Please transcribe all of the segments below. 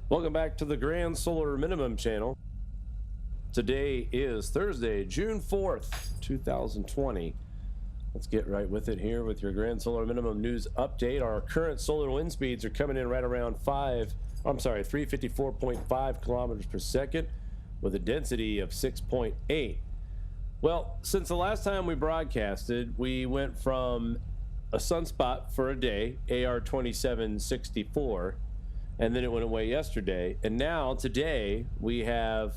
Welcome back to the Grand Solar Minimum channel. Today is Thursday, June 4th, 2020. Let's get right with it here with your Grand Solar Minimum news update. Our current solar wind speeds are coming in right around 354.5 kilometers per second with a density of 6.8. Well, since the last time we broadcasted, we went from a sunspot for a day, AR 2764, and then it went away yesterday. And now today we have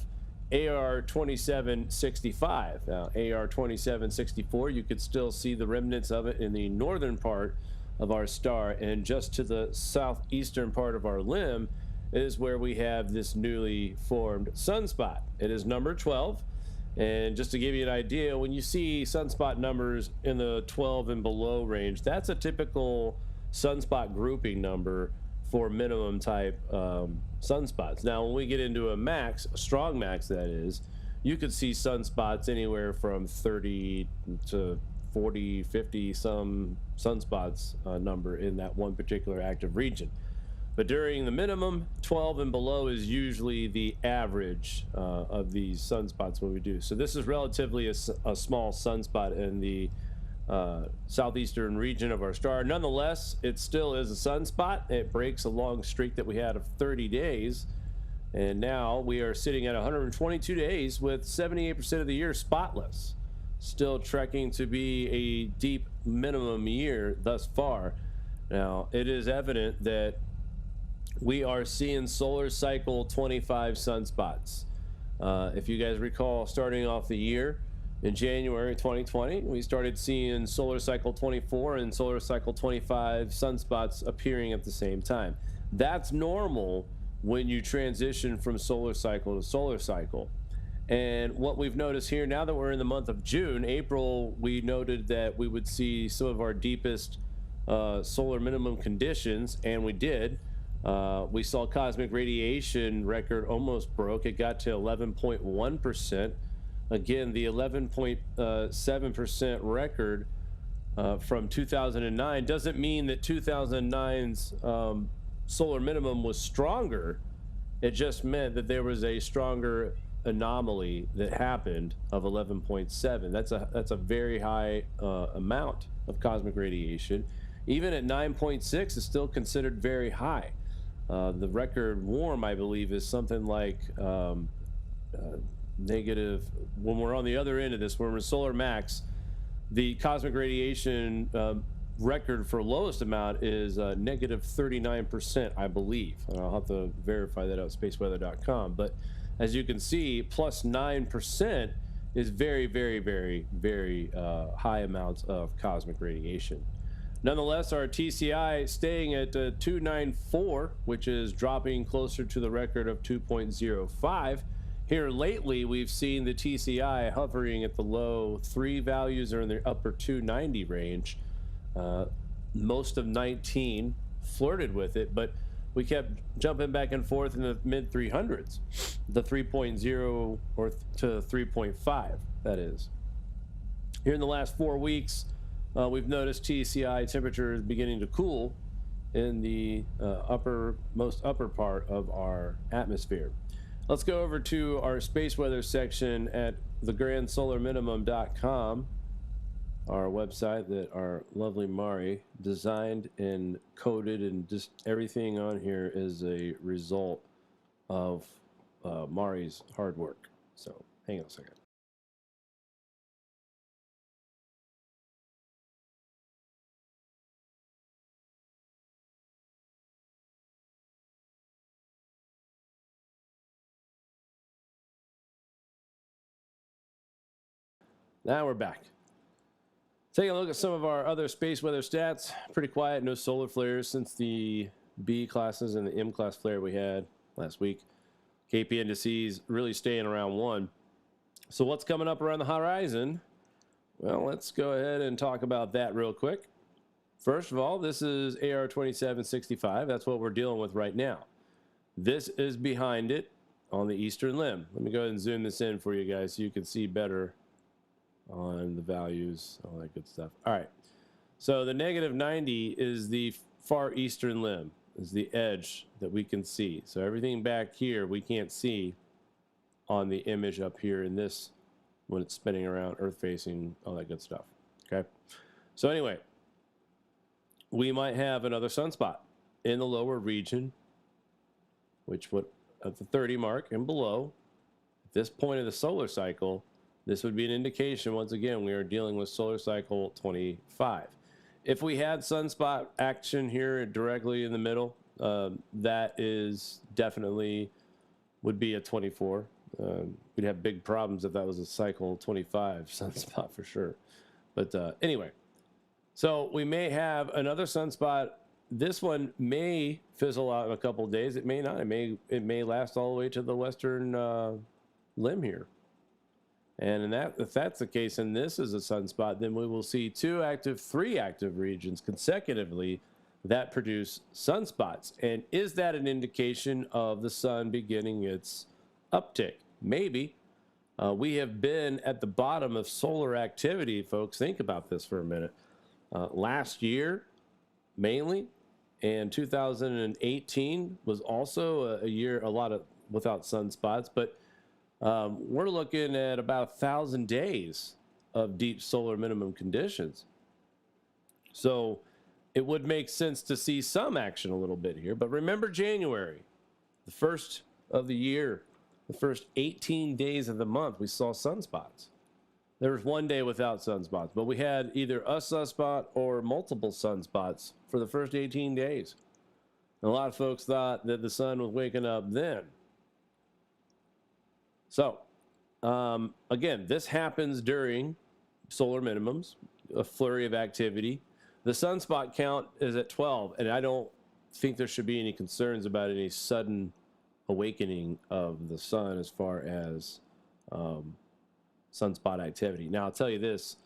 AR 2765. Now, AR 2764, you could still see the remnants of it in the northern part of our star, and just to the southeastern part of our limb is where we have this newly formed sunspot. It is number 12. And just to give you an idea, when you see sunspot numbers in the 12 and below range, that's a typical sunspot grouping number for minimum type sunspots. Now, when we get into a max, a strong max that is, you could see sunspots anywhere from 30 to 40, 50 some sunspots number in that one particular active region. But during the minimum, 12 and below is usually the average of these sunspots when we do. So this is relatively a small sunspot in the southeastern region of our star. Nonetheless, it still is a sunspot. It breaks a long streak that we had of 30 days. And now we are sitting at 122 days with 78% of the year spotless. Still trekking to be a deep minimum year thus far. Now, it is evident that we are seeing solar cycle 25 sunspots. If you guys recall, starting off the year in January 2020, we started seeing solar cycle 24 and solar cycle 25 sunspots appearing at the same time. That's normal when you transition from solar cycle to solar cycle. And what we've noticed here, now that we're in the month of June, April, we noted that we would see some of our deepest solar minimum conditions, and we did. We saw cosmic radiation record almost broke. It got to 11.1%. Again, the 11.7% record from 2009 doesn't mean that 2009's solar minimum was stronger. It just meant that there was a stronger anomaly that happened of 11.7. That's a very high amount of cosmic radiation. Even at 9.6 is still considered very high. The record warm, I believe, is something like negative. When we're on the other end of this, when we're in solar max, the cosmic radiation record for lowest amount is negative 39%, I believe. And I'll have to verify that out at SPACEWEATHER.com. But as you can see, plus 9% is very, very, very, very high amounts of cosmic radiation. Nonetheless, our TCI staying at 294, which is dropping closer to the record of 2.05. Here lately, we've seen the TCI hovering at the low 3 values or in the upper 290 range. Most of 19 flirted with it, but we kept jumping back and forth in the mid 300s, the 3.0 or to 3.5, that is. Here in the last 4 weeks, we've noticed TCI temperature is beginning to cool in the most upper part of our atmosphere. Let's go over to our space weather section at thegrandsolarminimum.com, our website that our lovely Mari designed and coded, and just everything on here is a result of Mari's hard work. So hang on a second. Now we're back. Taking a look at some of our other space weather stats. Pretty quiet, no solar flares since the B classes and the M class flare we had last week. KP indices really staying around 1. So what's coming up around the horizon? Well, let's go ahead and talk about that real quick. First of all, this is AR 2765. That's what we're dealing with right now. This is behind it on the eastern limb. Let me go ahead and zoom this in for you guys so you can see better on the values, all that good stuff. All right, so the negative 90 is the far eastern limb. is the edge that we can see. So everything back here we can't see on the image up here in this when it's spinning around, earth facing, all that good stuff. Okay. So anyway, we might have another sunspot in the lower region, which would at the 30 mark and below. At this point of the solar cycle, this would be an indication, once again, we are dealing with solar cycle 25. If we had sunspot action here directly in the middle, that is definitely would be a 24. We'd have big problems if that was a cycle 25 sunspot for sure. But anyway, so we may have another sunspot. This one may fizzle out in a couple of days. It may not. It may last all the way to the western limb here. And if that's the case, and this is a sunspot, then we will see three active regions consecutively that produce sunspots. And is that an indication of the sun beginning its uptick? Maybe. We have been at the bottom of solar activity, folks. Think about this for a minute. Last year, mainly, and 2018 was also a year a lot of without sunspots, but we're looking at about 1,000 days of deep solar minimum conditions. So it would make sense to see some action a little bit here. But remember January, the first of the year, the first 18 days of the month, we saw sunspots. There was one day without sunspots, but we had either a sunspot or multiple sunspots for the first 18 days. And a lot of folks thought that the sun was waking up then. So, again, this happens during solar minimums, a flurry of activity. The sunspot count is at 12, and I don't think there should be any concerns about any sudden awakening of the sun as far as sunspot activity. Now, I'll tell you this.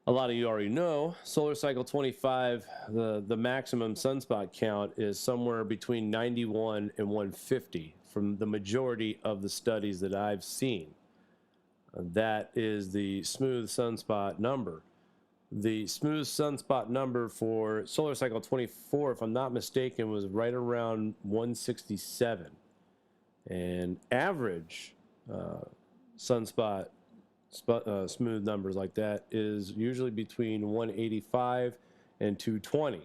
A lot of you already know, solar cycle 25, the maximum sunspot count is somewhere between 91 and 150 from the majority of the studies that I've seen. That is the smooth sunspot number. The smooth sunspot number for solar cycle 24, if I'm not mistaken, was right around 167. And average sunspot smooth numbers like that is usually between 185 and 220.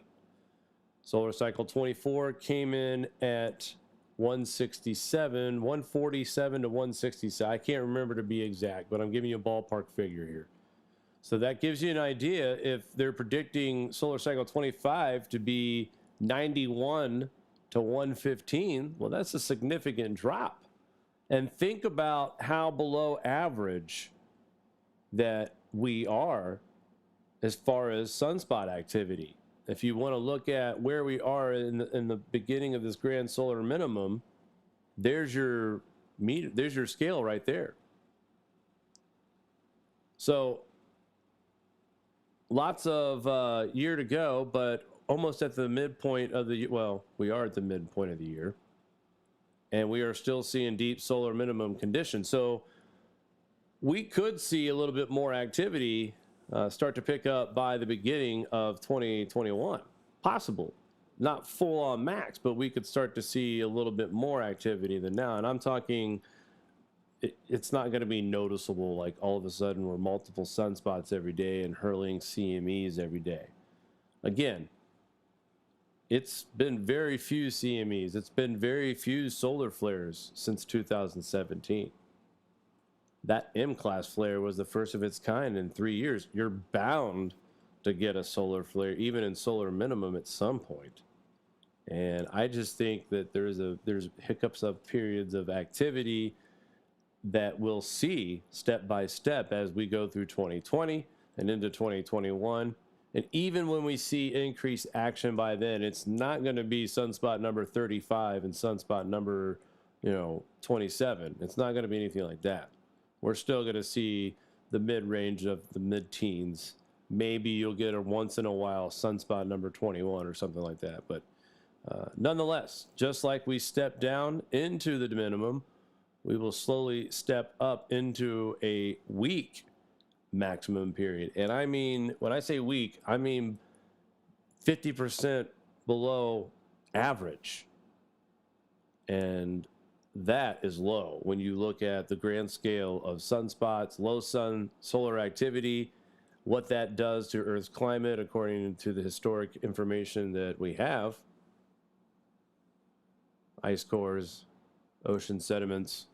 Solar cycle 24 came in at 167, 147 to 167. I can't remember to be exact, but I'm giving you a ballpark figure here. So that gives you an idea. If they're predicting solar cycle 25 to be 91 to 115, well, that's a significant drop. And think about how below average that we are as far as sunspot activity. If you want to look at where we are in the beginning of this grand solar minimum, there's your scale right there. So lots of year to go, but almost at the midpoint of the, well, we are at the midpoint of the year, and we are still seeing deep solar minimum conditions. So we could see a little bit more activity start to pick up by the beginning of 2021. Possible. Not full on max, but we could start to see a little bit more activity than now. And I'm talking, it's not going to be noticeable like all of a sudden we're multiple sunspots every day and hurling CMEs every day. Again, it's been very few CMEs. It's been very few solar flares since 2017. That M-class flare was the first of its kind in 3 years. You're bound to get a solar flare, even in solar minimum at some point. And I just think that there's hiccups of periods of activity that we'll see step by step as we go through 2020 and into 2021. And even when we see increased action by then, it's not going to be sunspot number 35 and sunspot number, 27. It's not going to be anything like that. We're still going to see the mid-range of the mid-teens. Maybe you'll get a once in a while sunspot number 21 or something like that. But nonetheless, just like we step down into the minimum, we will slowly step up into a week maximum period. And I mean, when I say week, I mean 50% below average. And that is low when you look at the grand scale of sunspots, low sun, solar activity, what that does to Earth's climate according to the historic information that we have. Ice cores, ocean sediments,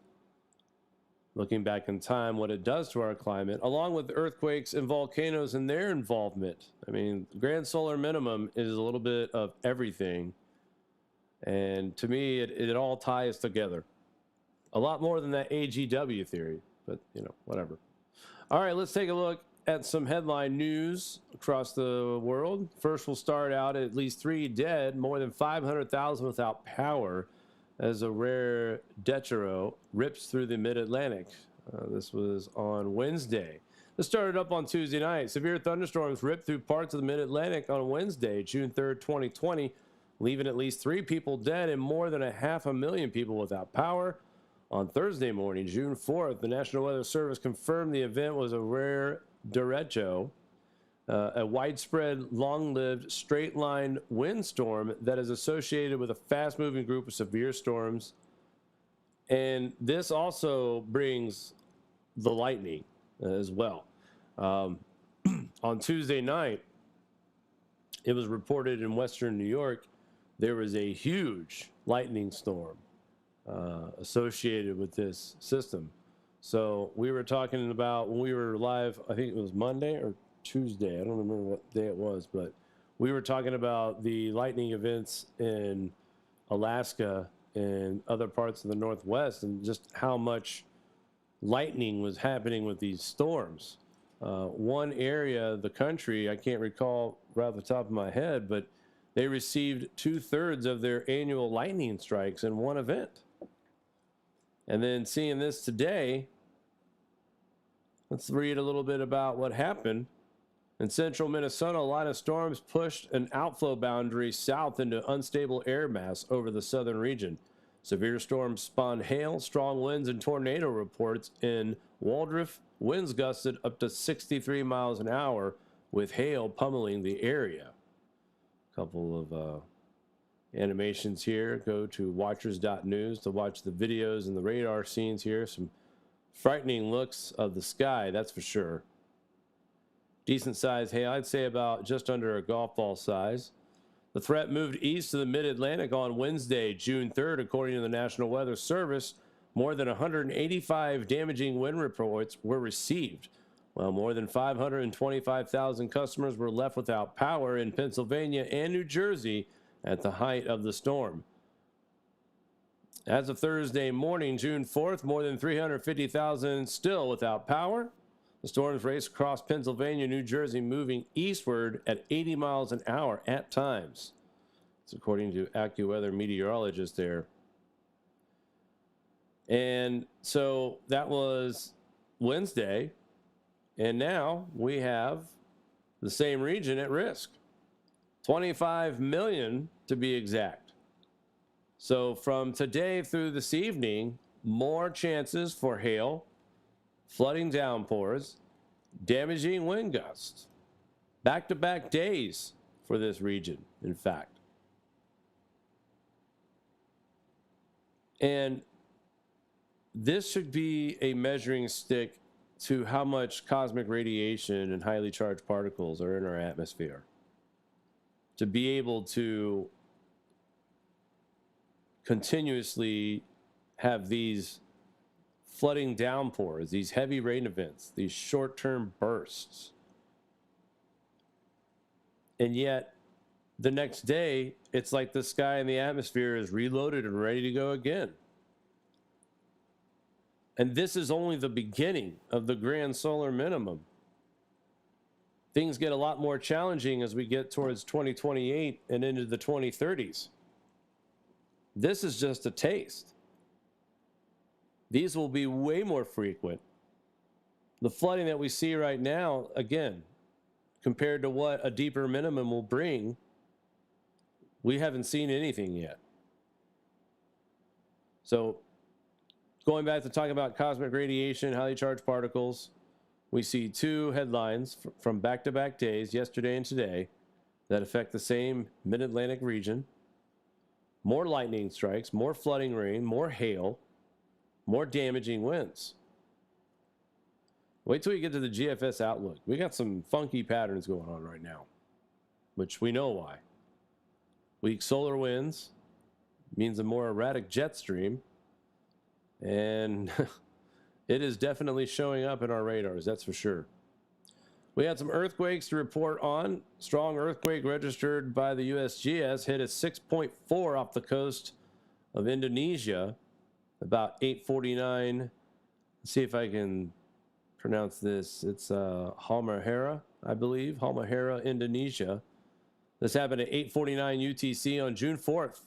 looking back in time, what it does to our climate, along with earthquakes and volcanoes and their involvement. I mean, grand solar minimum is a little bit of everything. And to me, it all ties together. A lot more than that AGW theory, but you know, whatever. All right, let's take a look at some headline news across the world. First, we'll start out at least 3 dead, more than 500,000 without power as a rare Derecho rips through the mid-Atlantic. This was on Wednesday. This started up on Tuesday night. Severe thunderstorms ripped through parts of the mid-Atlantic on Wednesday, June 3rd, 2020, leaving at least 3 people dead and more than 500,000 people without power. On Thursday morning, June 4th, the National Weather Service confirmed the event was a rare Derecho, a widespread, long-lived, straight-line windstorm that is associated with a fast-moving group of severe storms. And this also brings the lightning as well. On Tuesday night, it was reported in western New York, there was a huge lightning storm associated with this system. So we were talking about when we were live, I think it was Monday or Tuesday. I don't remember what day it was, but we were talking about the lightning events in Alaska and other parts of the Northwest and just how much lightning was happening with these storms. One area of the country, I can't recall right off the top of my head, but they received 2/3 of their annual lightning strikes in one event. And then seeing this today, let's read a little bit about what happened. In central Minnesota, a line of storms pushed an outflow boundary south into unstable air mass over the southern region. Severe storms spawned hail, strong winds, and tornado reports in Waldorf. Winds gusted up to 63 miles an hour, with hail pummeling the area. A couple of animations here. Go to watchers.news to watch the videos and the radar scenes here. Some frightening looks of the sky, that's for sure. Decent size hail, I'd say about just under a golf ball size. The threat moved east to the mid-Atlantic on Wednesday, June 3rd, according to the National Weather Service. More than 185 damaging wind reports were received, while more than 525,000 customers were left without power in Pennsylvania and New Jersey at the height of the storm. As of Thursday morning, June 4th, more than 350,000 still without power. The storms raced across Pennsylvania, New Jersey, moving eastward at 80 miles an hour at times. It's according to AccuWeather meteorologist there. And so that was Wednesday. And now we have the same region at risk. 25 million to be exact. So from today through this evening, more chances for hail, flooding downpours, damaging wind gusts. Back-to-back days for this region, in fact. And this should be a measuring stick to how much cosmic radiation and highly charged particles are in our atmosphere. To be able to continuously have these flooding downpours, these heavy rain events, these short-term bursts. And yet, the next day, it's like the sky and the atmosphere is reloaded and ready to go again. And this is only the beginning of the grand solar minimum. Things get a lot more challenging as we get towards 2028 and into the 2030s. This is just a taste. These will be way more frequent. The flooding that we see right now, again, compared to what a deeper minimum will bring, we haven't seen anything yet. So going back to talking about cosmic radiation, highly charged particles, we see 2 headlines from back-to-back days, yesterday and today, that affect the same mid-Atlantic region. more lightning strikes, more flooding rain, more hail, more damaging winds. Wait till we get to the GFS outlook. We got some funky patterns going on right now, which we know why. Weak solar winds means a more erratic jet stream, and it is definitely showing up in our radars, that's for sure. We had some earthquakes to report on. Strong earthquake registered by the USGS hit a 6.4 off the coast of Indonesia about 8:49. Let's see if I can pronounce this. It's Halmahera, I believe. Halmahera, Indonesia. This happened at 8:49 UTC on June 4th.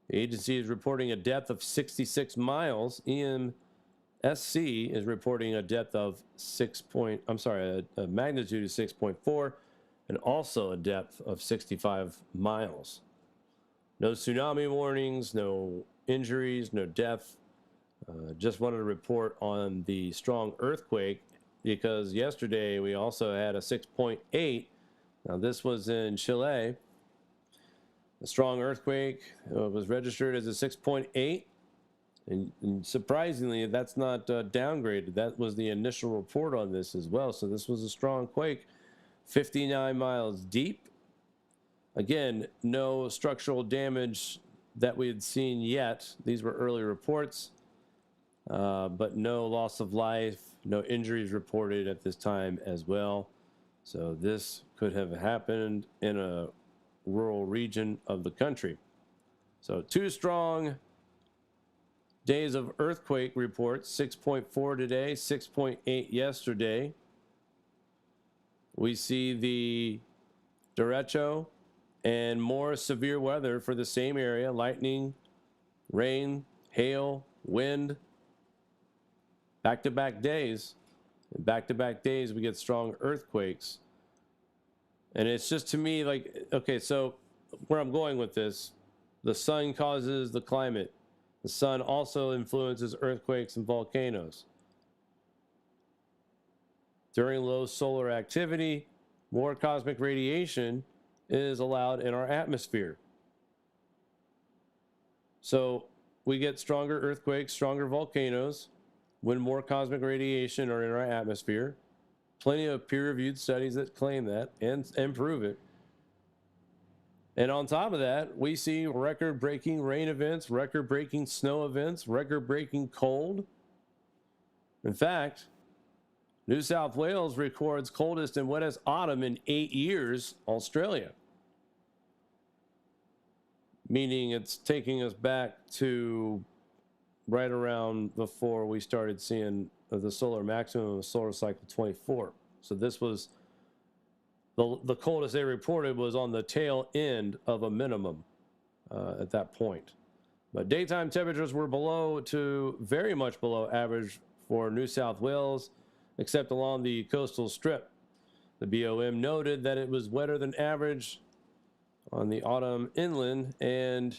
The agency is reporting a depth of 66 miles. EMSC is reporting a depth of a magnitude of 6.4 and also a depth of 65 miles. No tsunami warnings, no injuries, no death. Just wanted to report on the strong earthquake because yesterday we also had a 6.8. Now this was in Chile. A strong earthquake was registered as a 6.8. And surprisingly, that's not downgraded. That was the initial report on this as well. So this was a strong quake, 59 miles deep. Again, no structural damage that we had seen yet. These were early reports, but no loss of life, no injuries reported at this time as well. So this could have happened in a rural region of the country. So 2 strong days of earthquake reports, 6.4 today, 6.8 yesterday. We see the Derecho and more severe weather for the same area: lightning, rain, hail, wind. Back-to-back days. And back-to-back days, we get strong earthquakes. And it's just, to me, like, okay, so where I'm going with this, the sun causes the climate. The sun also influences earthquakes and volcanoes. During low solar activity, more cosmic radiation is allowed in our atmosphere. So we get stronger earthquakes, stronger volcanoes when more cosmic radiation are in our atmosphere. Plenty of peer-reviewed studies that claim that and prove it. And on top of that, we see record-breaking rain events, record-breaking snow events, record-breaking cold. In fact, New South Wales records coldest and wettest autumn in 8 years, Australia. Meaning it's taking us back to right around before we started seeing the solar maximum of solar cycle 24. So this was the coldest they reported was on the tail end of a minimum at that point. But daytime temperatures were below to very much below average for New South Wales, except along the coastal strip. The BOM noted that it was wetter than average on the autumn inland, and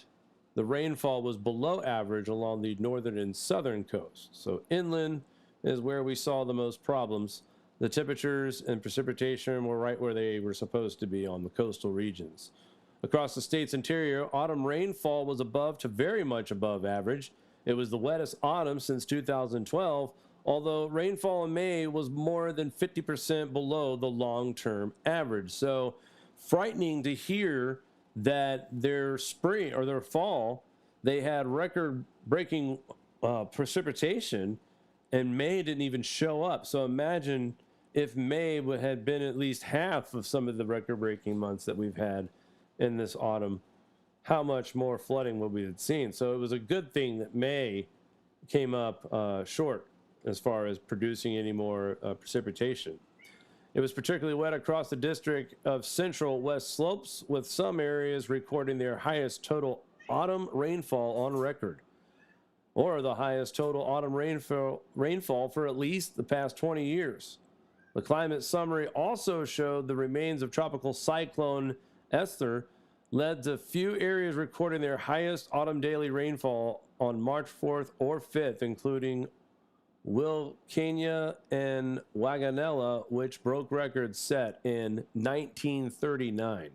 the rainfall was below average along the northern and southern coast. So inland is where we saw the most problems. The temperatures and precipitation were right where they were supposed to be on the coastal regions. Across the state's interior, autumn rainfall was above to very much above average. It was the wettest autumn since 2012, although rainfall in May was more than 50% below the long-term average. So frightening to hear that their spring or their fall, they had record-breaking precipitation, and May didn't even show up. So imagine if May had been at least half of some of the record-breaking months that we've had in this autumn, how much more flooding would we have seen? So it was a good thing that May came up short as far as producing any more precipitation. It was particularly wet across the district of central West Slopes, with some areas recording their highest total autumn rainfall on record, or the highest total autumn rainfall for at least the past 20 years. The climate summary also showed the remains of tropical cyclone Esther led to few areas recording their highest autumn daily rainfall on March 4th or 5th, including Wilcannia and Waganella, which broke records set in 1939.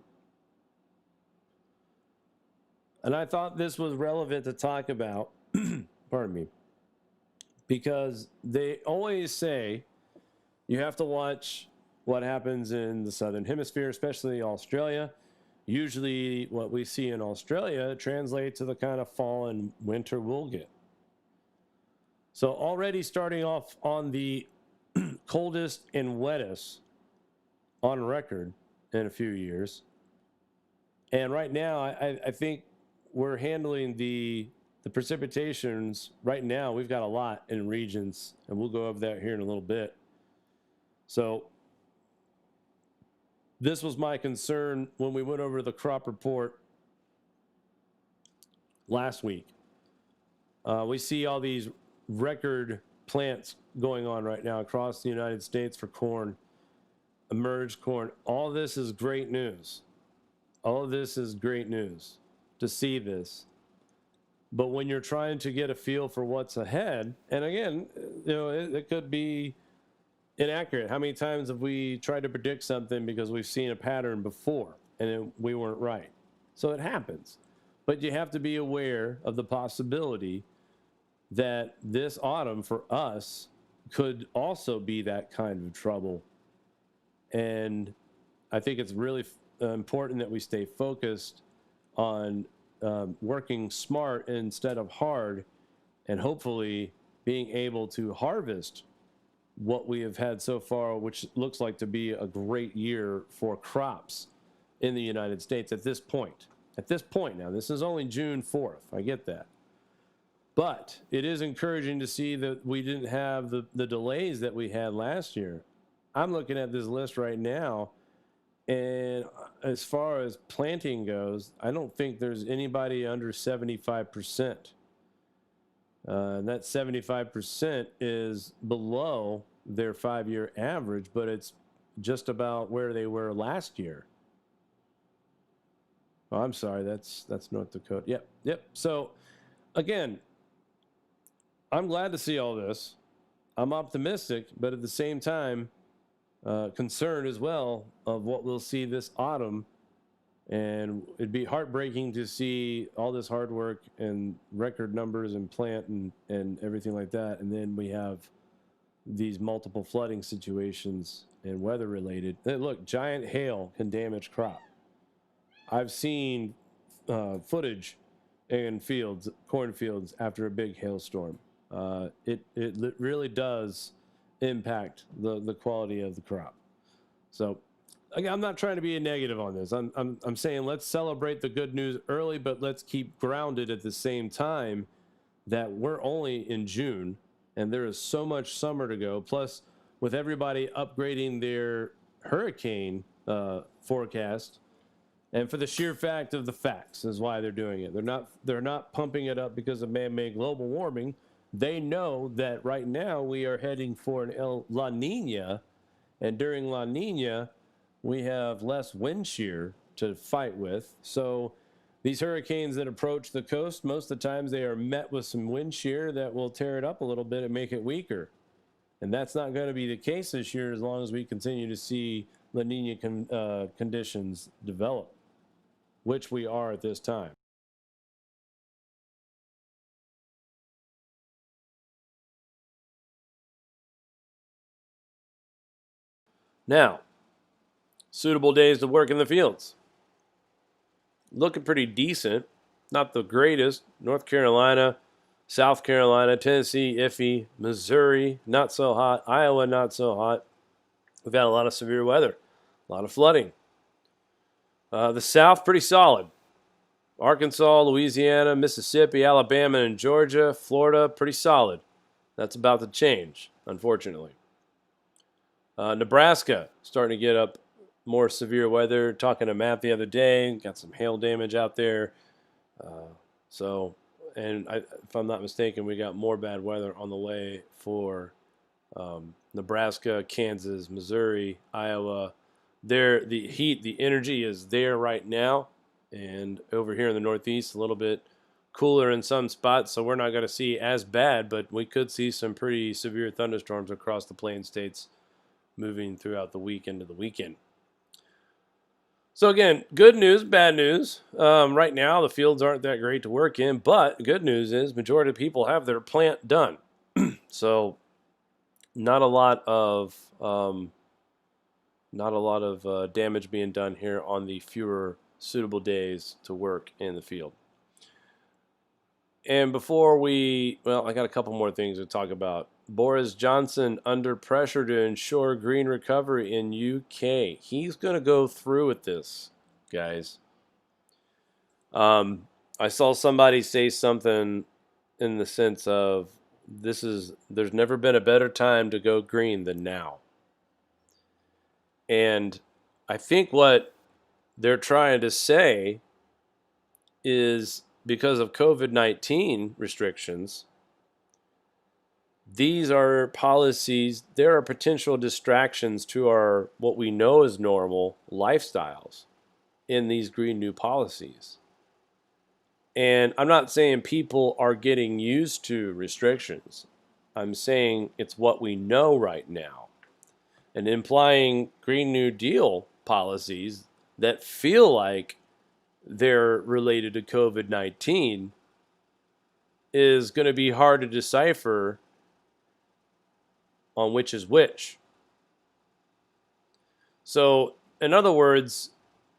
And I thought this was relevant to talk about, pardon me, because they always say you have to watch what happens in the Southern Hemisphere, especially Australia. Usually what we see in Australia translates to the kind of fall and winter we'll get. So already starting off on the coldest and wettest on record in a few years. And right now, I think we're handling the precipitations right now. We've got a lot in regions, and we'll go over that here in a little bit. So this was my concern when we went over the crop report last week. We see all these record plants going on right now across the United States for corn, emerged corn. All this is great news. All of this is great news to see this. But when you're trying to get a feel for what's ahead, and again, you know, it could be inaccurate. How many times have we tried to predict something because we've seen a pattern before and we weren't right? So it happens. But you have to be aware of the possibility that this autumn for us could also be that kind of trouble. And I think it's really important that we stay focused on working smart instead of hard, and hopefully being able to harvest what we have had so far, which looks like to be a great year for crops in the United States at this point. At this point now, this is only June 4th. I get that. But it is encouraging to see that we didn't have the delays that we had last year. I'm looking at this list right now, and as far as planting goes, I don't think there's anybody under 75%. And that 75% is below their 5-year average, but it's just about where they were last year. Oh, I'm sorry, that's North Dakota. Yep. So again, I'm glad to see all this. I'm optimistic, but at the same time, concerned as well of what we'll see this autumn. And it'd be heartbreaking to see all this hard work and record numbers and plant and everything like that. And then we have these multiple flooding situations and weather related. Look, giant hail can damage crop. I've seen footage in fields, cornfields after a big hailstorm. It really does impact the quality of the crop. So again, I'm not trying to be a negative on this. I'm saying let's celebrate the good news early, but let's keep grounded at the same time that we're only in June and there is so much summer to go. Plus, with everybody upgrading their hurricane forecast, and for the sheer fact of the facts is why they're doing it. They're not pumping it up because of man-made global warming. They know that right now we are heading for an La Nina, and during La Nina, we have less wind shear to fight with. So these hurricanes that approach the coast, most of the times they are met with some wind shear that will tear it up a little bit and make it weaker. And that's not going to be the case this year as long as we continue to see La Nina conditions develop, which we are at this time. Now, suitable days to work in the fields. Looking pretty decent. Not the greatest. North Carolina, South Carolina, Tennessee, iffy. Missouri, not so hot. Iowa, not so hot. We've had a lot of severe weather. A lot of flooding. The South, pretty solid. Arkansas, Louisiana, Mississippi, Alabama, and Georgia. Florida, pretty solid. That's about to change, unfortunately. Nebraska, starting to get up more severe weather. Talking to Matt the other day, got some hail damage out there. If I'm not mistaken, we got more bad weather on the way for Nebraska, Kansas, Missouri, Iowa. The heat, the energy is there right now. And over here in the Northeast, a little bit cooler in some spots, so we're not going to see as bad, but we could see some pretty severe thunderstorms across the Plain States moving throughout the week into the weekend. So again, good news, bad news. Right now, the fields aren't that great to work in, but good news is majority of people have their plant done. So not a lot of damage being done here on the fewer suitable days to work in the field. And before I got a couple more things to talk about. Boris Johnson under pressure to ensure green recovery in UK. He's going to go through with this, guys. I saw somebody say something in the sense of there's never been a better time to go green than now. And I think what they're trying to say is because of COVID-19 restrictions, these are policies, there are potential distractions to our what we know as normal lifestyles in these green new policies. And I'm not saying people are getting used to restrictions. I'm saying it's what we know right now. And implying Green New Deal policies that feel like they're related to COVID-19 is going to be hard to decipher on which is which. So, in other words,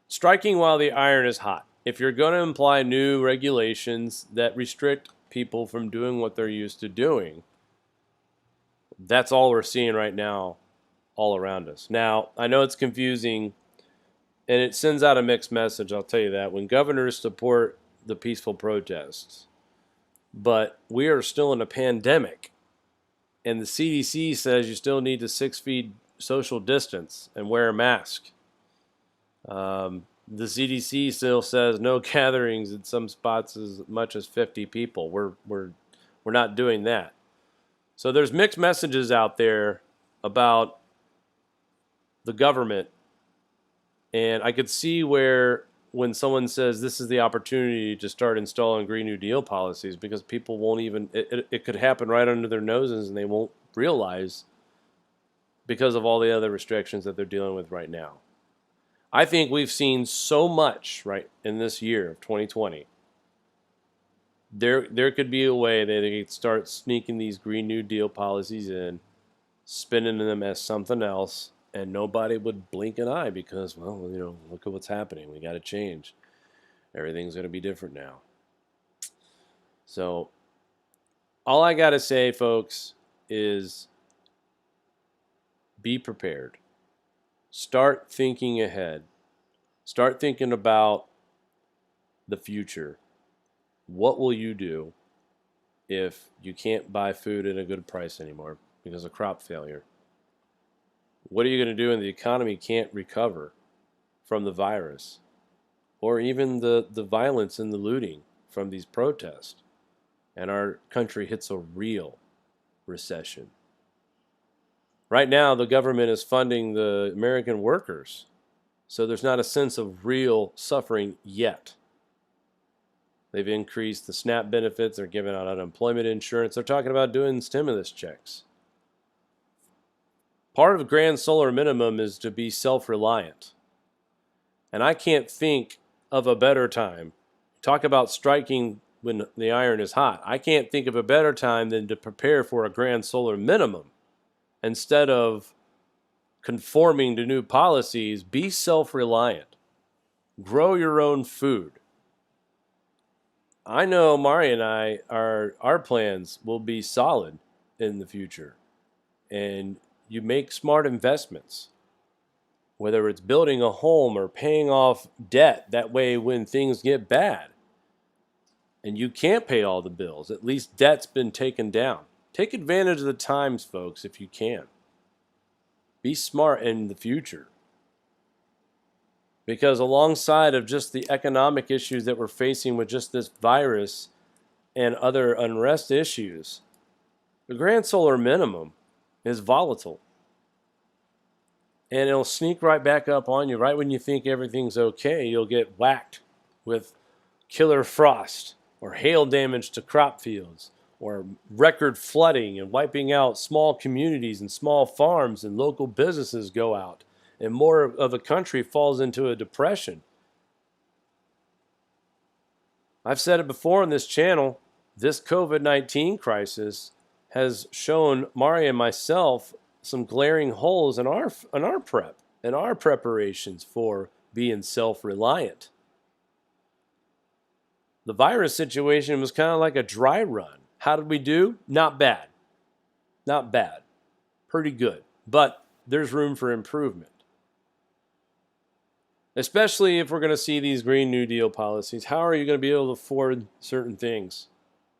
striking while the iron is hot. If you're going to imply new regulations that restrict people from doing what they're used to doing, that's all we're seeing right now all around us. Now, I know it's confusing and it sends out a mixed message, I'll tell you that, when governors support the peaceful protests. But we are still in a pandemic, and the CDC says you still need to 6 feet social distance and wear a mask. The CDC still says no gatherings in some spots as much as 50 people. We're not doing that. So there's mixed messages out there about the government, and I could see where when someone says this is the opportunity to start installing Green New Deal policies, because people won't even, it could happen right under their noses and they won't realize because of all the other restrictions that they're dealing with right now. I think we've seen so much right in this year of 2020. There could be a way that they could start sneaking these Green New Deal policies in, spinning them as something else, and nobody would blink an eye because, well, look at what's happening. We got to change. Everything's going to be different now. So all I got to say, folks, is be prepared. Start thinking ahead. Start thinking about the future. What will you do if you can't buy food at a good price anymore because of crop failure? What are you going to do when the economy can't recover from the virus, or even the violence and the looting from these protests, and our country hits a real recession? Right now, the government is funding the American workers, so there's not a sense of real suffering yet. They've increased the SNAP benefits. They're giving out unemployment insurance. They're talking about doing stimulus checks. Part of grand solar minimum is to be self-reliant. And I can't think of a better time. Talk about striking when the iron is hot. I can't think of a better time than to prepare for a grand solar minimum. Instead of conforming to new policies, be self-reliant. Grow your own food. I know Mari and I, our plans will be solid in the future. And you make smart investments, whether it's building a home or paying off debt. That way, when things get bad and you can't pay all the bills, at least debt's been taken down. Take advantage of the times, folks, if you can. Be smart in the future. Because alongside of just the economic issues that we're facing with just this virus and other unrest issues, the grand solar minimum is volatile. And it'll sneak right back up on you. Right when you think everything's okay, you'll get whacked with killer frost or hail damage to crop fields or record flooding and wiping out small communities and small farms, and local businesses go out and more of the country falls into a depression. I've said it before on this channel, this COVID-19 crisis has shown Mari and myself some glaring holes in our prep and our preparations for being self-reliant. The virus situation was kind of like a dry run. How did we do? Not bad. Not bad. Pretty good. But there's room for improvement. Especially if we're going to see these Green New Deal policies. How are you going to be able to afford certain things?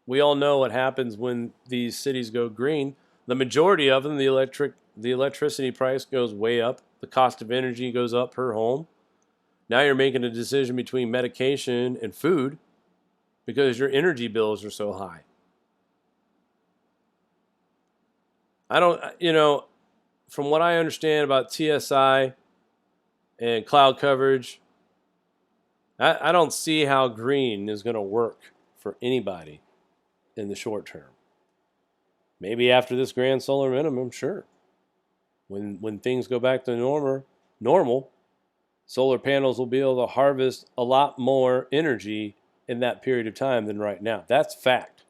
We all know what happens when these cities go green. The majority of them, the electricity price goes way up. The cost of energy goes up per home. Now you're making a decision between medication and food because your energy bills are so high. From what I understand about TSI and cloud coverage, I don't see how green is going to work for anybody in the short term. Maybe after this grand solar minimum, sure. When things go back to normal, solar panels will be able to harvest a lot more energy in that period of time than right now. That's fact.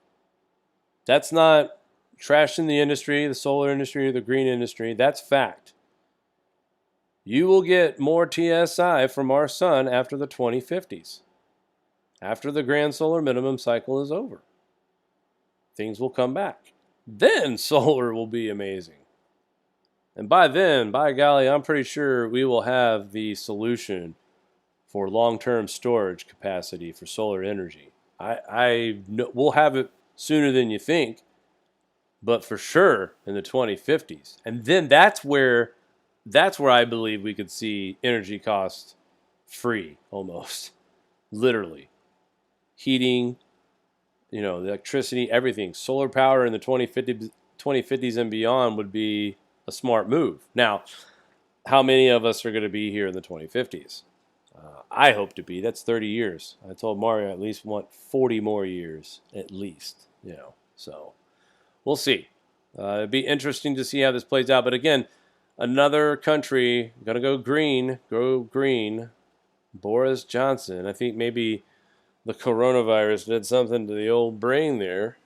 That's not trashing the industry, the solar industry, or the green industry. That's fact. You will get more TSI from our sun after the 2050s. After the grand solar minimum cycle is over. Things will come back. Then solar will be amazing. And by then, by golly, I'm pretty sure we will have the solution for long-term storage capacity for solar energy. We'll have it sooner than you think, but for sure in the 2050s. And then that's where I believe we could see energy costs free, almost, literally. Heating, electricity, everything. Solar power in the 2050s and beyond would be a smart move. Now, how many of us are going to be here in the 2050s? I hope to be. That's 30 years. I told Mario I at least want 40 more years, at least. So we'll see. It'd be interesting to see how this plays out. But again, another country going to go green. Boris Johnson. I think maybe the coronavirus did something to the old brain there.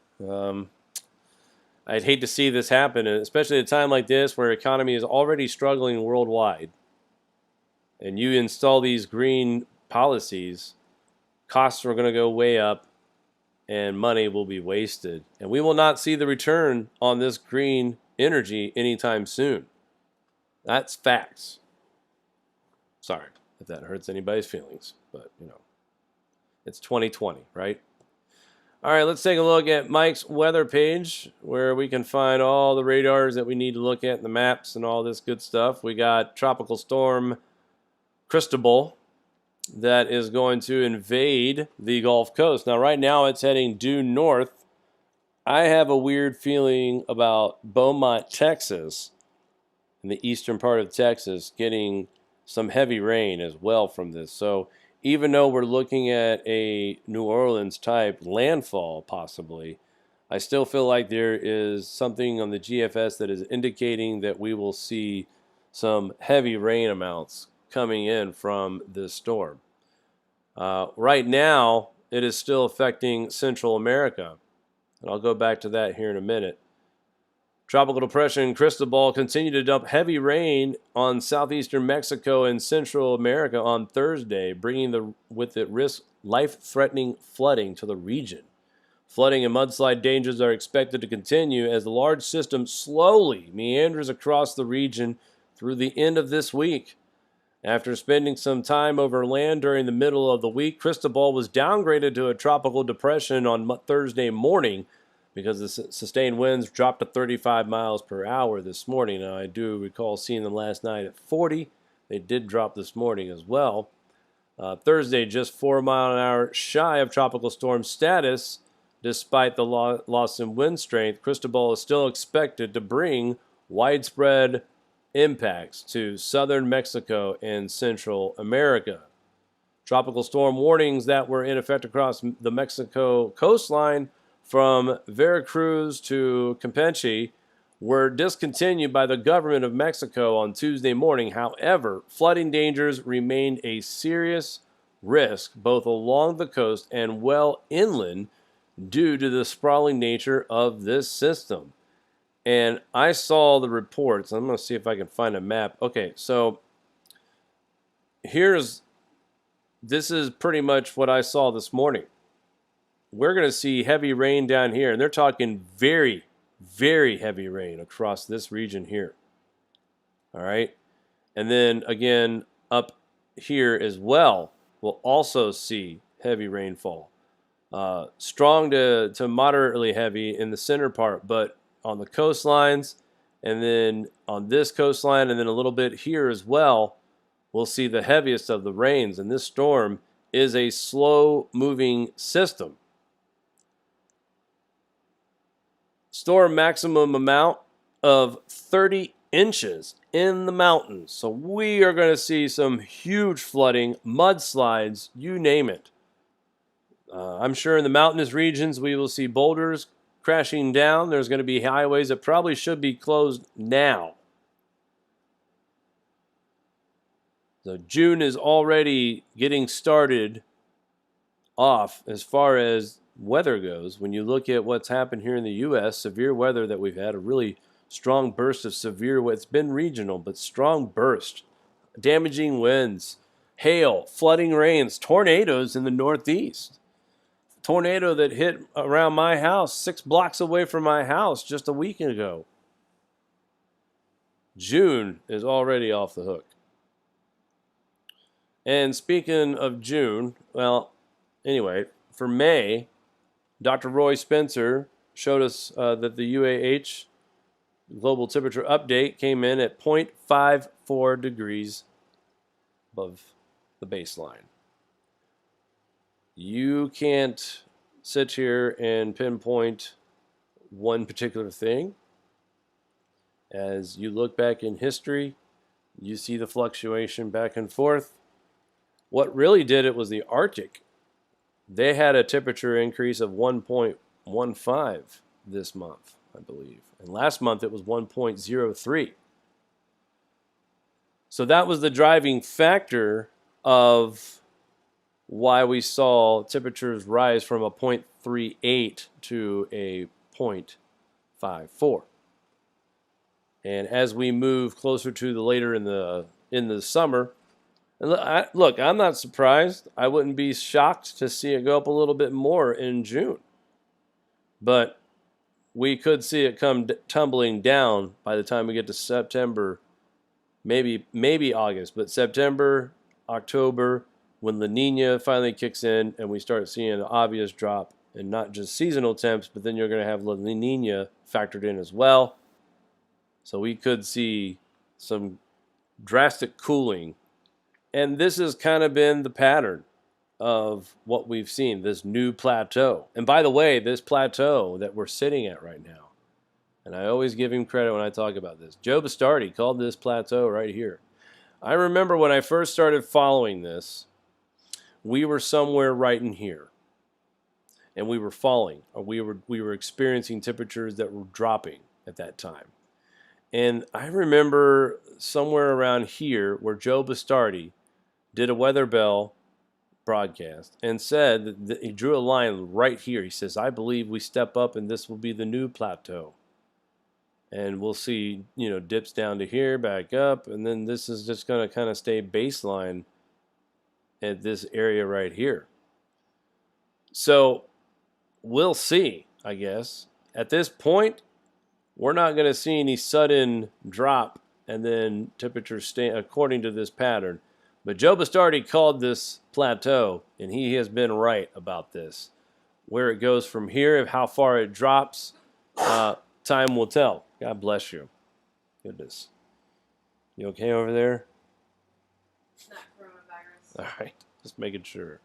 I'd hate to see this happen, especially at a time like this where economy is already struggling worldwide. And you install these green policies, costs are going to go way up, and money will be wasted. And we will not see the return on this green energy anytime soon. That's facts. Sorry if that hurts anybody's feelings, but it's 2020, right? All right, let's take a look at Mike's weather page where we can find all the radars that we need to look at, the maps and all this good stuff. We got Tropical Storm Cristobal that is going to invade the Gulf Coast. Now, right now, it's heading due north. I have a weird feeling about Beaumont, Texas, in the eastern part of Texas, getting some heavy rain as well from this. So even though we're looking at a New Orleans type landfall possibly, I still feel like there is something on the GFS that is indicating that we will see some heavy rain amounts coming in from this storm. Right now, it is still affecting Central America, and I'll go back to that here in a minute. Tropical Depression Cristobal continued to dump heavy rain on southeastern Mexico and Central America on Thursday, bringing with it life-threatening flooding to the region. Flooding and mudslide dangers are expected to continue as the large system slowly meanders across the region through the end of this week. After spending some time over land during the middle of the week, Cristobal was downgraded to a tropical depression on Thursday morning because the sustained winds dropped to 35 miles per hour this morning. Now, I do recall seeing them last night at 40. They did drop this morning as well. Thursday, just 4 mile an hour shy of tropical storm status. Despite the loss in wind strength, Cristobal is still expected to bring widespread impacts to southern Mexico and Central America. Tropical storm warnings that were in effect across the Mexico coastline from Veracruz to Campeche were discontinued by the government of Mexico on Tuesday morning. However, flooding dangers remained a serious risk both along the coast and well inland due to the sprawling nature of this system. And I saw the reports. I'm going to see if I can find a map. Okay, so this is pretty much what I saw this morning. We're going to see heavy rain down here, and they're talking very, very heavy rain across this region here. All right. And then again, up here as well, we'll also see heavy rainfall. Strong to moderately heavy in the center part, but on the coastlines, and then on this coastline, and then a little bit here as well, we'll see the heaviest of the rains. And this storm is a slow-moving system. Storm maximum amount of 30 inches in the mountains. So we are going to see some huge flooding, mudslides, you name it. I'm sure in the mountainous regions we will see boulders crashing down. There's going to be highways that probably should be closed now. So June is already getting started off as far as weather goes. When you look at what's happened here in the U.S., severe weather that we've had, a really strong burst of severe weather. It's been regional, but strong burst, damaging winds, hail, flooding rains, tornadoes in the Northeast. Tornado that hit around my house 6 blocks away from my house just a week ago. June is already off the hook. And speaking of June, well, anyway, for May, Dr. Roy Spencer showed us that the UAH global temperature update came in at 0.54 degrees above the baseline. You can't sit here and pinpoint one particular thing. As you look back in history, you see the fluctuation back and forth. What really did it was the Arctic. They had a temperature increase of 1.15 this month, I believe. And last month it was 1.03. So that was the driving factor of why we saw temperatures rise from a 0.38 to a 0.54. And as we move closer to the later in the summer, and look, I'm not surprised. I wouldn't be shocked to see it go up a little bit more in June. But we could see it come tumbling down by the time we get to September, maybe August, but September, October, when La Nina finally kicks in and we start seeing an obvious drop in not just seasonal temps, but then you're going to have La Nina factored in as well. So we could see some drastic cooling. And this has kind of been the pattern of what we've seen, this new plateau. And by the way, this plateau that we're sitting at right now, and I always give him credit when I talk about this, Joe Bastardi called this plateau right here. I remember when I first started following this, we were somewhere right in here. And we were falling, or we were experiencing temperatures that were dropping at that time. And I remember somewhere around here where Joe Bastardi did a Weather Bell broadcast and said that he drew a line right here. He says, I believe we step up and this will be the new plateau. And we'll see, dips down to here, back up, and then this is just going to kind of stay baseline at this area right here. So we'll see, I guess. At this point, we're not going to see any sudden drop and then temperatures stay according to this pattern. But Joe Bastardi called this plateau, and he has been right about this. Where it goes from here, how far it drops, time will tell. God bless you. Goodness. You okay over there? Not coronavirus. All right, just making sure.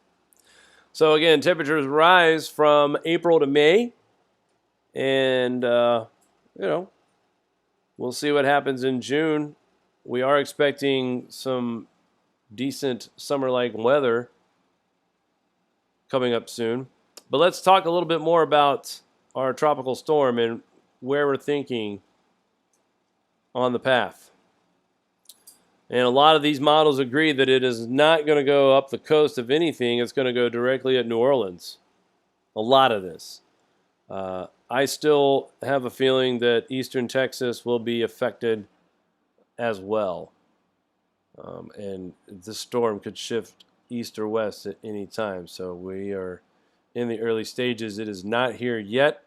So again, temperatures rise from April to May, and we'll see what happens in June. We are expecting some decent summer-like weather coming up soon. But let's talk a little bit more about our tropical storm and where we're thinking on the path. And a lot of these models agree that it is not going to go up the coast. If anything, it's going to go directly at New Orleans. A lot of this. I still have a feeling that eastern Texas will be affected as well. And this storm could shift east or west at any time. So we are in the early stages. It is not here yet,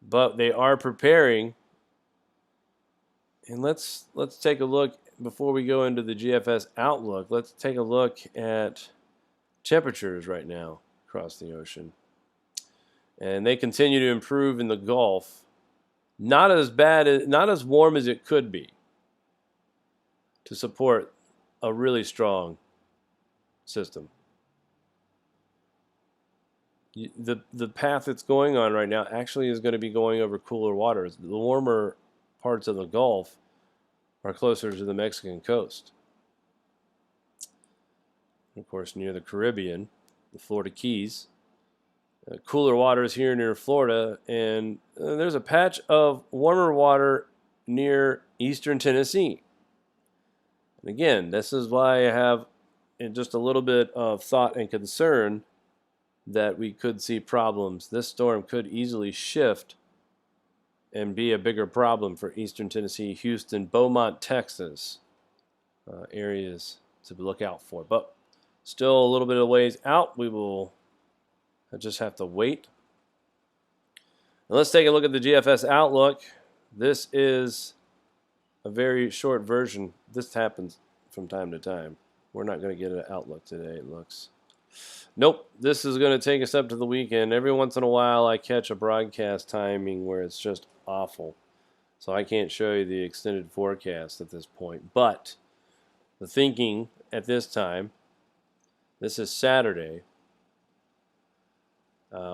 but they are preparing. And let's take a look before we go into the GFS outlook. Let's take a look at temperatures right now across the ocean. And they continue to improve in the Gulf. Not as bad, not as warm as it could be to support a really strong system. The path it's going on right now actually is going to be going over cooler waters. The warmer parts of the Gulf are closer to the Mexican coast. Of course, near the Caribbean, the Florida Keys. Cooler waters here near Florida, and there's a patch of warmer water near eastern Tennessee. And again, this is why I have just a little bit of thought and concern that we could see problems. This storm could easily shift and be a bigger problem for eastern Tennessee, Houston, Beaumont, Texas areas to look out for. But still a little bit of ways out. We will just have to wait. Now let's take a look at the GFS outlook. This is a very short version. This happens from time to time. We're not going to get an outlook today, it looks. Nope, this is going to take us up to the weekend. Every once in a while I catch a broadcast timing where it's just awful. So I can't show you the extended forecast at this point. But the thinking at this time, this is Saturday,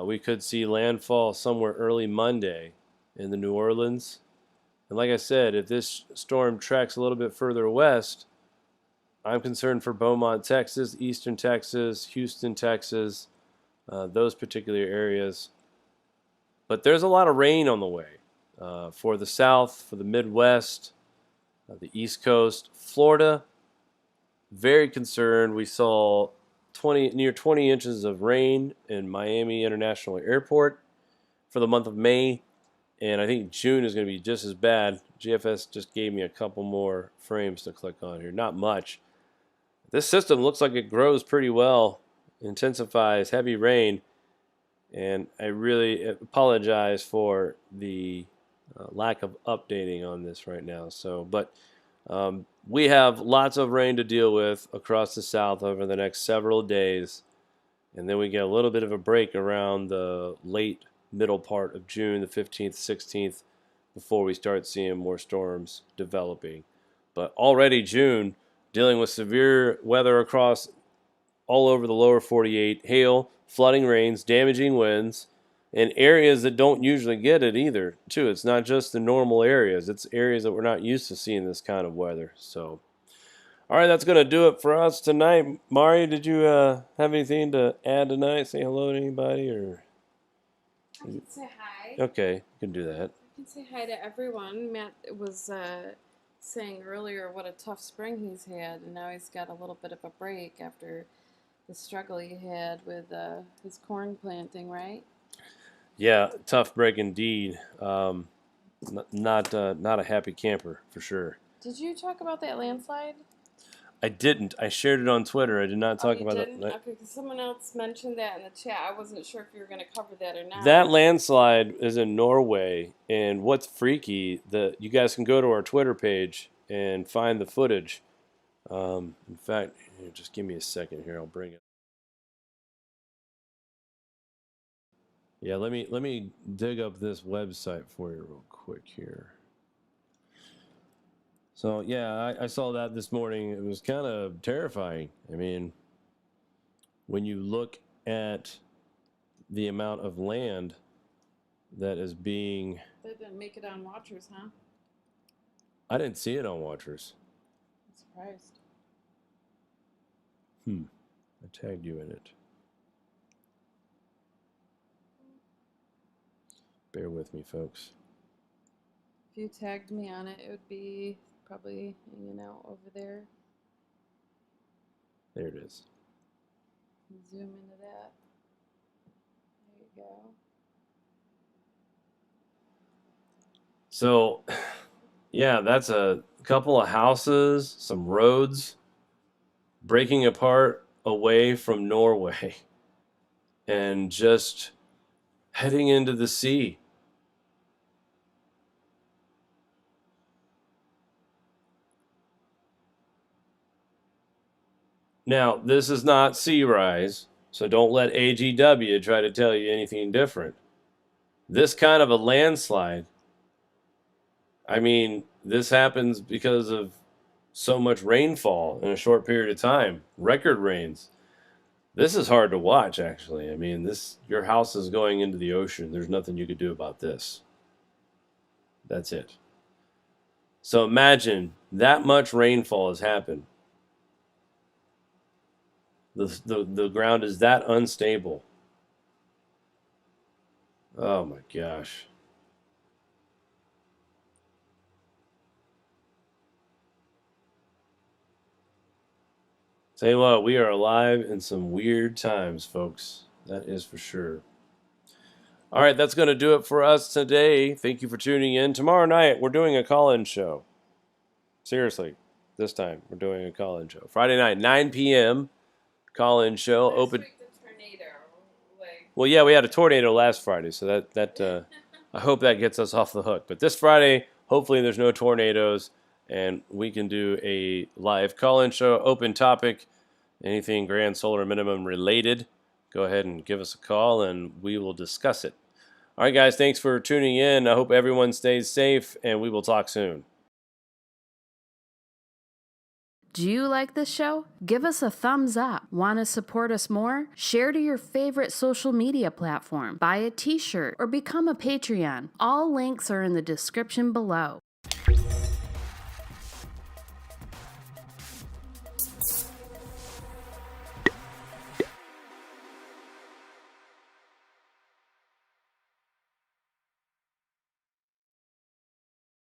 we could see landfall somewhere early Monday in the New Orleans. And like I said, if this storm tracks a little bit further west, I'm concerned for Beaumont, Texas, eastern Texas, Houston, Texas, those particular areas. But there's a lot of rain on the way for the South, for the Midwest, the East Coast. Florida, very concerned. We saw near 20 inches of rain in Miami International Airport for the month of May. And I think June is going to be just as bad. GFS just gave me a couple more frames to click on here. Not much. This system looks like it grows pretty well, intensifies heavy rain, and I really apologize for the lack of updating on this right now. So, but we have lots of rain to deal with across the South over the next several days, and then we get a little bit of a break around the late middle part of June, the 15th, 16th, before we start seeing more storms developing. But already June, dealing with severe weather across all over the lower 48, hail, flooding rains, damaging winds, and areas that don't usually get it either, too. It's not just the normal areas. It's areas that we're not used to seeing this kind of weather. So, all right, that's going to do it for us tonight. Mari, did you have anything to add tonight? Say hello to anybody? Or I can say hi. okay, you can do that. I can say hi to everyone. Matt was saying earlier what a tough spring he's had, and now he's got a little bit of a break after the struggle he had with his corn planting, right? Yeah, tough break indeed. Not a happy camper for sure. Did you talk about that landslide? I didn't. I shared it on Twitter. I did not talk about it. Okay, because someone else mentioned that in the chat. I wasn't sure if you were going to cover that or not. That landslide is in Norway, and what's freaky, you guys can go to our Twitter page and find the footage. In fact, here, just give me a second here. I'll bring it. Yeah, let me dig up this website for you real quick here. So yeah, I saw that this morning. It was kind of terrifying. I mean, when you look at the amount of land that is being... They didn't make it on Watchers, huh? I didn't see it on Watchers. I'm surprised. I tagged you in it. Bear with me, folks. If you tagged me on it, it would be probably hanging out over there. There it is. Zoom into that. There you go. So, yeah, that's a couple of houses, some roads breaking apart away from Norway and just heading into the sea. Now, this is not sea rise, so don't let AGW try to tell you anything different. This kind of a landslide, I mean, this happens because of so much rainfall in a short period of time, record rains. This is hard to watch, actually. I mean, your house is going into the ocean. There's nothing you could do about this. That's it. So imagine that much rainfall has happened. The ground is that unstable. Oh my gosh. Tell you what, we are alive in some weird times, folks. That is for sure. All right, that's going to do it for us today. Thank you for tuning in. Tomorrow night, we're doing a call-in show. Seriously, this time, we're doing a call-in show. Friday night, 9 p.m., call-in show. Last Open. week the tornado. Well, yeah, we had a tornado last Friday, so that I hope that gets us off the hook. But this Friday, hopefully there's no tornadoes, and we can do a live call-in show, open topic, anything grand solar minimum related. Go ahead and give us a call, and we will discuss it. All right, guys, thanks for tuning in. I hope everyone stays safe, and we will talk soon. Do you like this show? Give us a thumbs up. Want to support us more? Share to your favorite social media platform, buy a t-shirt, or become a Patreon. All links are in the description below.